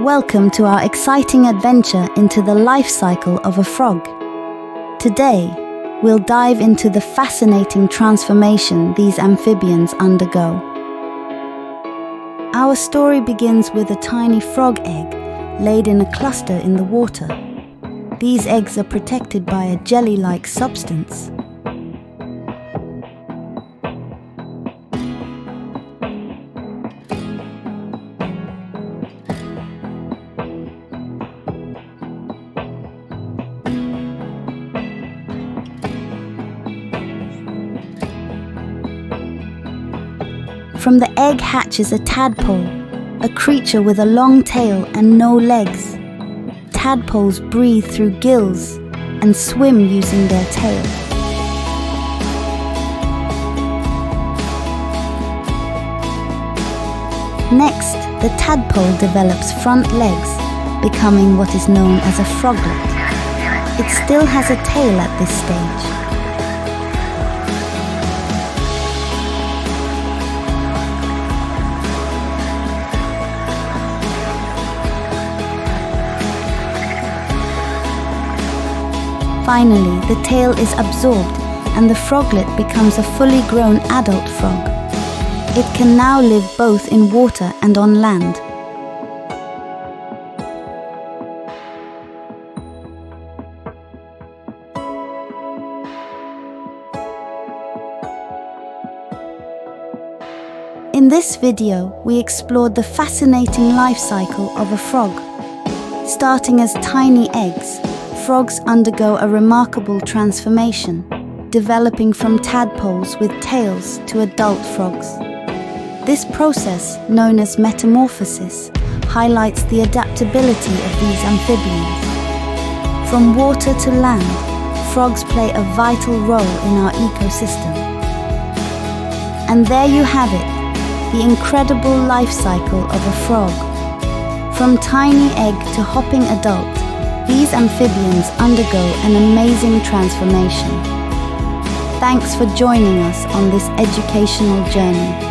Welcome to our exciting adventure into the life cycle of a frog. Today, we'll dive into the fascinating transformation these amphibians undergo. Our story begins with a tiny frog egg laid in a cluster in the water. These eggs are protected by a jelly-like substance. From the egg hatches a tadpole, a creature with a long tail and no legs. Tadpoles breathe through gills and swim using their tail. Next, the tadpole develops front legs, becoming what is known as a froglet. It still has a tail at this stage. Finally, the tail is absorbed and the froglet becomes a fully grown adult frog. It can now live both in water and on land. In this video, we explored the fascinating life cycle of a frog. Starting as tiny eggs, frogs undergo a remarkable transformation, developing from tadpoles with tails to adult frogs. This process, known as metamorphosis, highlights the adaptability of these amphibians. From water to land, frogs play a vital role in our ecosystem. And there you have it, the incredible life cycle of a frog. From tiny egg to hopping adult, these amphibians undergo an amazing transformation. Thanks for joining us on this educational journey.